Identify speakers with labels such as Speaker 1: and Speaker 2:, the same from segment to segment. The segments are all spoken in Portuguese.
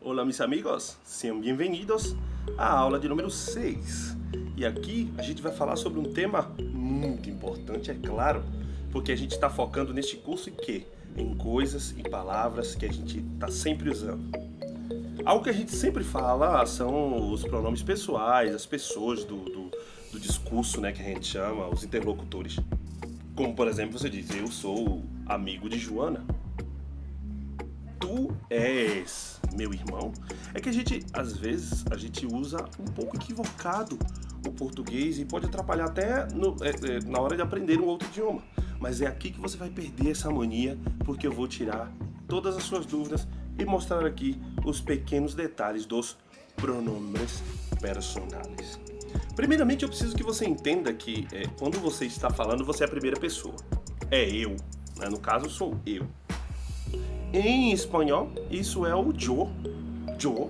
Speaker 1: Olá, meus amigos, sejam bem-vindos à aula de número 6. E aqui a gente vai falar sobre um tema muito importante, é claro, porque a gente está focando neste curso em quê? Em coisas e palavras que a gente está sempre usando. Algo que a gente sempre fala são os pronomes pessoais, as pessoas do discurso, né, que a gente chama, os interlocutores. Como, por exemplo, você diz, eu sou amigo de Joana. Tu és meu irmão. É que a gente, às vezes, a gente usa um pouco equivocado o português e pode atrapalhar até na hora de aprender um outro idioma. Mas é aqui que você vai perder essa mania, porque eu vou tirar todas as suas dúvidas e mostrar aqui os pequenos detalhes dos pronomes personais. Primeiramente, eu preciso que você entenda que quando você está falando, você é a primeira pessoa. É eu, né? No caso, sou eu. Em espanhol, isso é o yo. Yo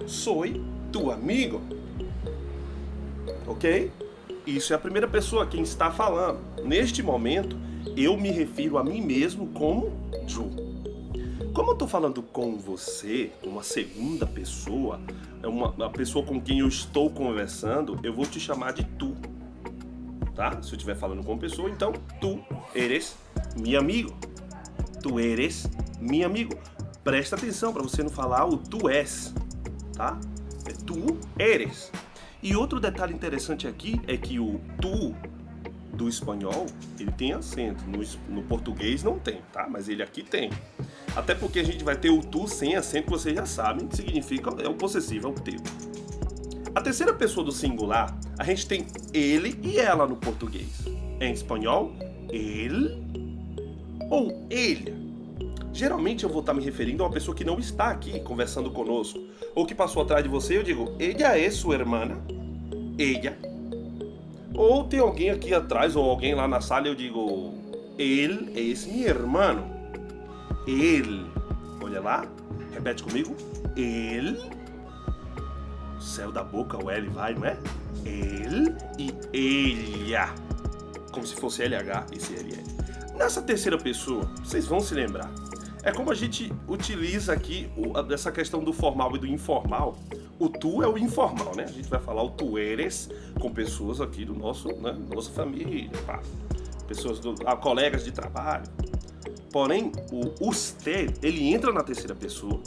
Speaker 1: soy tu amigo. Ok? Isso é a primeira pessoa, quem está falando. Neste momento, eu me refiro a mim mesmo como yo. Como eu estou falando com você, uma segunda pessoa, uma pessoa com quem eu estou conversando, eu vou te chamar de tu. Tá? Se eu estiver falando com uma pessoa, então tu eres mi amigo. Tu eres mi amigo. Presta atenção para você não falar o tu és, tá? É tu eres. E outro detalhe interessante aqui é que o tu do espanhol, ele tem acento. No português não tem, tá? Mas ele aqui tem. Até porque a gente vai ter o tu sem acento, que vocês já sabem que significa, é o possessivo, é o teu. A terceira pessoa do singular, a gente tem ele e ela no português. Em espanhol, ele ou ele. Geralmente eu vou estar me referindo a uma pessoa que não está aqui conversando conosco, ou que passou atrás de você, eu digo, ella é sua hermana, ella. Ou tem alguém aqui atrás, ou alguém lá na sala, eu digo, él es mi hermano. Ele. Olha lá, repete comigo, ele. O céu da boca, o L vai, não é? Ele e ella. Como se fosse LH e CLL. Nessa terceira pessoa, vocês vão se lembrar. É como a gente utiliza aqui essa questão do formal e do informal. O tu é o informal, né? A gente vai falar o tu eres com pessoas aqui do nosso, né, nossa família, pá. Pessoas, colegas de trabalho. Porém, o usted, ele entra na terceira pessoa,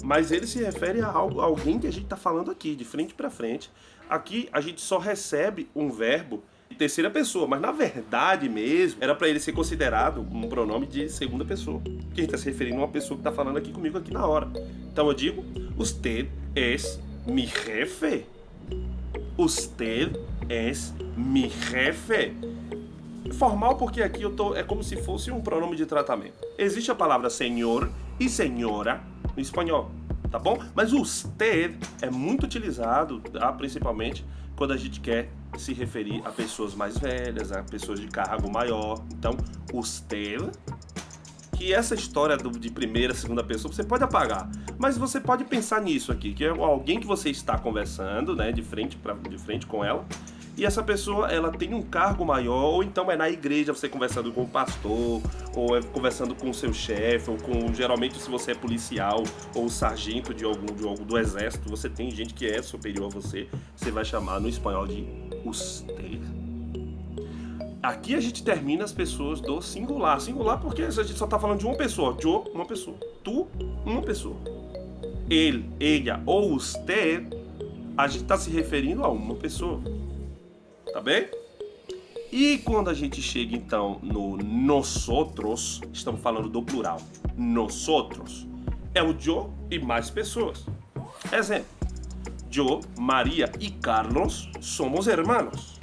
Speaker 1: mas ele se refere a alguém que a gente está falando aqui, de frente para frente. Aqui a gente só recebe um verbo de terceira pessoa, mas na verdade mesmo era para ele ser considerado um pronome de segunda pessoa, que a gente está se referindo a uma pessoa que está falando aqui comigo aqui na hora. Então eu digo, usted es mi jefe. Usted es mi jefe. Formal porque aqui é como se fosse um pronome de tratamento. Existe a palavra senhor e senhora no espanhol, tá bom? Mas o usted é muito utilizado, tá? Principalmente quando a gente quer se referir a pessoas mais velhas, a pessoas de cargo maior. Então, usted, que essa história de primeira, segunda pessoa, você pode apagar. Mas você pode pensar nisso aqui, que é alguém que você está conversando, né, de frente com ela. E essa pessoa, ela tem um cargo maior, ou então é na igreja, você conversando com o pastor, ou é conversando com o seu chefe, ou com, geralmente, se você é policial, ou sargento de algum do exército, você tem gente que é superior a você, você vai chamar no espanhol de usted. Aqui a gente termina as pessoas do singular. Singular porque a gente só está falando de uma pessoa. Yo, uma pessoa. Tu, uma pessoa. Ele, ella ou usted, a gente está se referindo a uma pessoa. Tá bem? E quando a gente chega então no nosotros, estamos falando do plural. Nosotros é o yo e mais pessoas. Exemplo: yo, Maria e Carlos somos hermanos.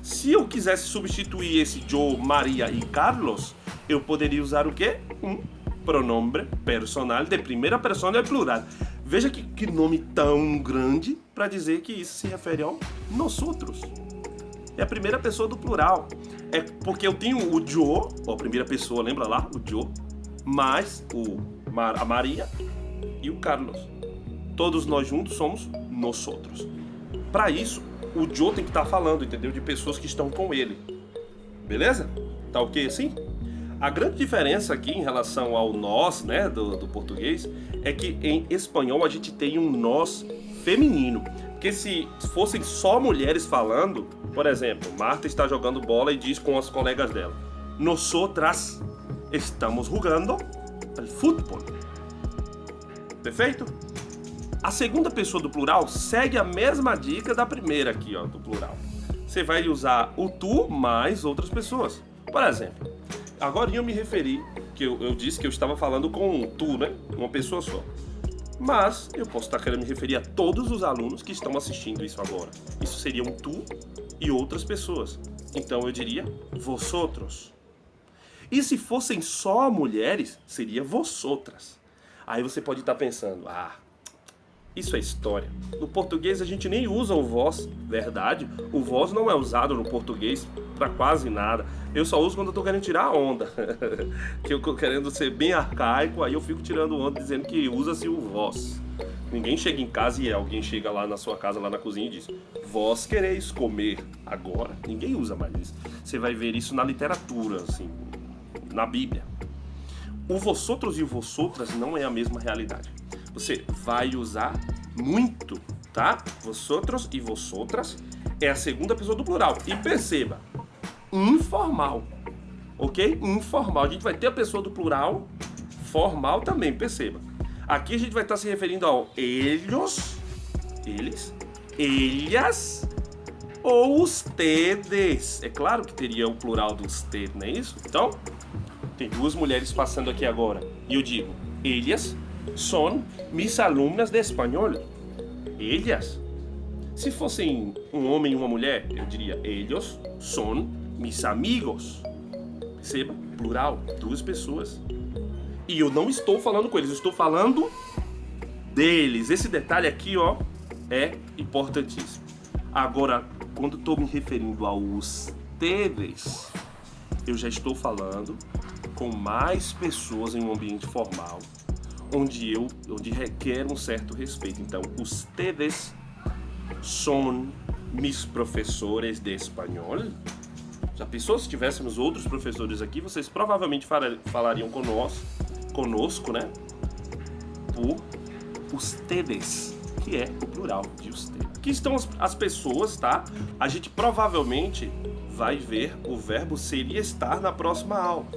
Speaker 1: Se eu quisesse substituir esse yo, Maria e Carlos, eu poderia usar o quê? Um pronome personal de primeira pessoa no plural. Veja que nome tão grande para dizer que isso se refere ao nosotros. É a primeira pessoa do plural. É porque eu tenho o yo, a primeira pessoa, lembra lá? O yo, mais a Maria e o Carlos. Todos nós juntos somos nosotros. Para isso, o yo tem que estar falando, entendeu? De pessoas que estão com ele. Beleza? Tá ok assim? A grande diferença aqui em relação ao nós, né, do português, é que em espanhol a gente tem um nós feminino. Porque se fossem só mulheres falando, por exemplo, Marta está jogando bola e diz com as colegas dela: nosotras estamos jugando al fútbol. Perfeito? A segunda pessoa do plural segue a mesma dica da primeira aqui, ó, do plural. Você vai usar o tu mais outras pessoas. Por exemplo, agora eu me referi, que eu disse que eu estava falando com um tu, né? Uma pessoa só. Mas eu posso estar querendo me referir a todos os alunos que estão assistindo isso agora. Isso seria um tu e outras pessoas. Então eu diria vosotros. E se fossem só mulheres, seria vosotras. Aí você pode estar pensando, isso é história. No português a gente nem usa o vós, verdade? O vós não é usado no português pra quase nada. Eu só uso quando eu tô querendo tirar a onda. Que eu tô querendo ser bem arcaico, aí eu fico tirando onda dizendo que usa-se o vós. Ninguém chega em casa e alguém chega lá na sua casa, lá na cozinha e diz: vós quereis comer agora? Ninguém usa mais isso. Você vai ver isso na literatura, assim, na Bíblia. O vosotros e o vosotras não é a mesma realidade. Você vai usar muito, tá? Vosotros e vosotras é a segunda pessoa do plural. E perceba, informal, ok? Informal. A gente vai ter a pessoa do plural, formal também, perceba. Aqui a gente vai estar se referindo ao eles, ellas ou ustedes. É claro que teria o plural do usted, não é isso? Então, tem duas mulheres passando aqui agora. E eu digo, ellas son mis alumnas de espanhol. Ellas. Se fossem um homem e uma mulher, eu diria, ellos son mis amigos. Perceba, plural, duas pessoas. E eu não estou falando com eles, eu estou falando deles. Esse detalhe aqui, ó, é importantíssimo. Agora, quando estou me referindo a ustedes, eu já estou falando com mais pessoas em um ambiente formal, onde requer um certo respeito. Então, ustedes son mis professores de espanhol. Já pensou se tivéssemos outros professores aqui? Vocês provavelmente falariam conosco, né? Por ustedes, que é o plural de usted. Aqui estão as pessoas, tá? A gente provavelmente vai ver o verbo seria estar na próxima aula.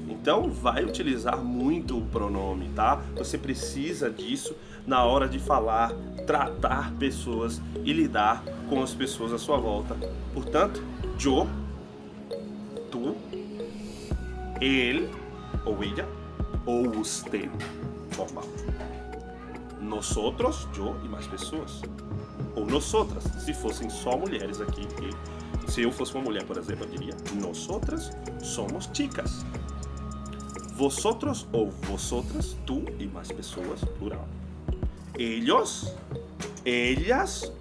Speaker 1: Então vai utilizar muito o pronome, tá? Você precisa disso na hora de falar, tratar pessoas e lidar com as pessoas à sua volta. Portanto, yo, tu, ele ou ella ou usted, formal. Nosotros, yo e mais pessoas. Ou nosotras, se fossem só mulheres aqui. Se eu fosse uma mulher, por exemplo, eu diria nosotras somos chicas. Vosotros ou vosotras, tu e mais pessoas, plural. Ellos, ellas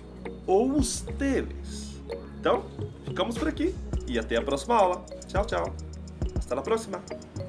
Speaker 1: ou ustedes. Então, ficamos por aqui e até a próxima aula. Tchau, tchau. Hasta la próxima.